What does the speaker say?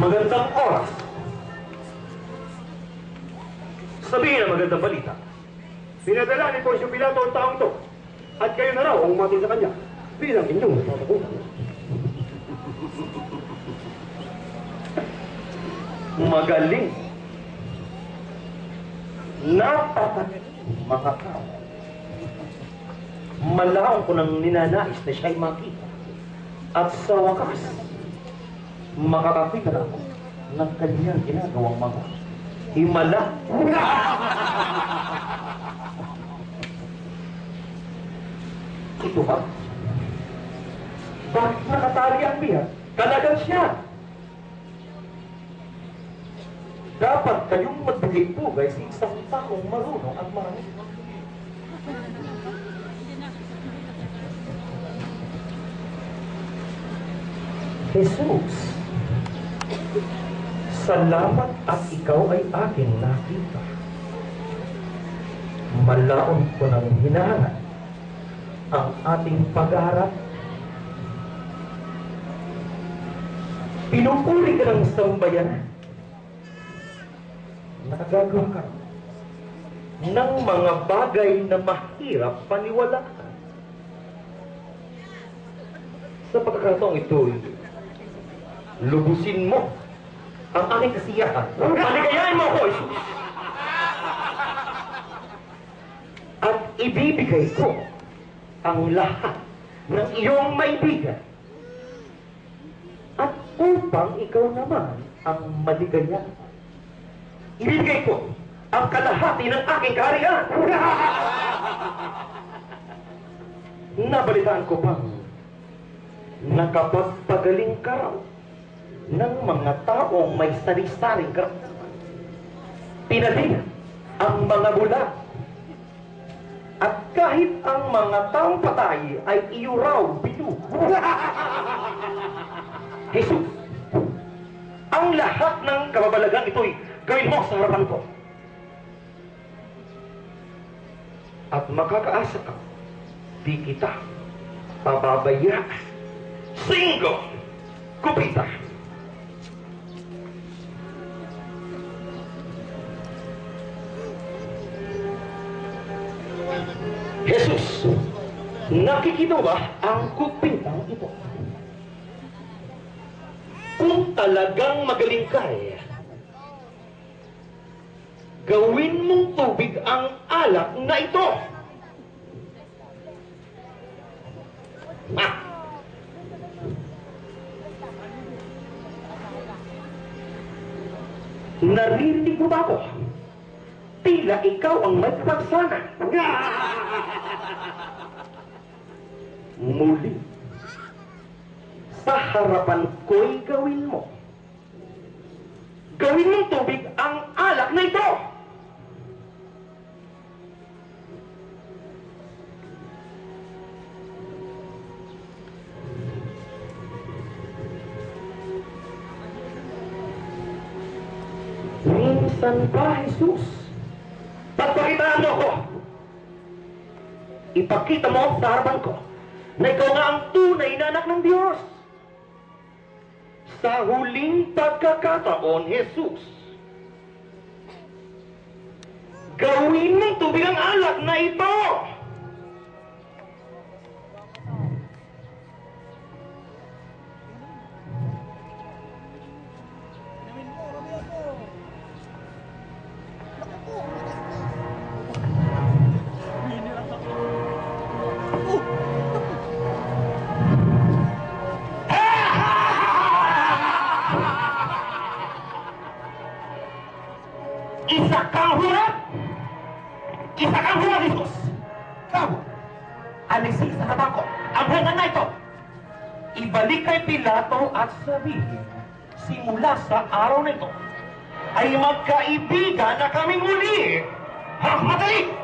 Magandang oras. Sabihin ang magandang balita. Pinadala ni Poncio Pilato ang taong ito at kayo na raw ang umati sa kanya bilang inyong natatakbuhan. Magaling. Napakagaling, mga tao. Malaong ko nang ninanais na siya'y makita. At sa wakas, makakakita ako ng kanyang ginagawang mga himala. Ito ba? Bakit nakatali ang biya? Kalagang siya. Dapat kayong magbigay-pugay sa isang taong marunong at marami. Jesus, salamat at ikaw ay aking nakita. Malaon ko ng hinahanap ang ating pag-aarap. Pinupuri ka ng sambayanan. Nakagagawa ka ng mga bagay na mahirap paniwalaan. Sa pagkakataong ito, lubusin mo ang aking kasiyahan. Paligayahin mo ako, Jesus! At ibibigay ko ang lahat ng iyong maibigan. At upang ikaw naman ang maligayahan, ibibigay ko ang kalahati ng aking kaharian. Nabalitaan ko bang nakapagpagaling ka raw ng mga taong may sari-saring karamdaman. Pinadihan ang mga bula. At kahit ang mga taong patay ay iyo raw binubuhay. Jesus, ang lahat ng kababalagan ito'y gawin mo sa harapan ko. At makakaasa ka, di kita pababayaan. Singo! Kupita! Jesus, nakikita ba ang kupitang ito? Kung talagang magaling ka, gawin mong tubig ang alak na ito. Ah! Naririnig mo ba ako? Tila ikaw ang may kapagsanan. Muli, sa harapan ko'y gawin mo. Gawin mong tubig ang alak na ito. Minsan ba, Jesus? Pagpakitaan mo ko. Ipakita mo sa harapan ko na ikaw nga ang tunay na anak ng Diyos. Sa huling pagkakataon, Jesus, gawin mong tubig ang alak na ito. Isa kang huwag! Isa kang huwag, Jesus! Kau! Alisin sa harapan ko ang hangan na ito! Ibalik kay Pilato at sabihin, simula sa araw na ito, ay magkaibigan na kaming muli! Ha, madali!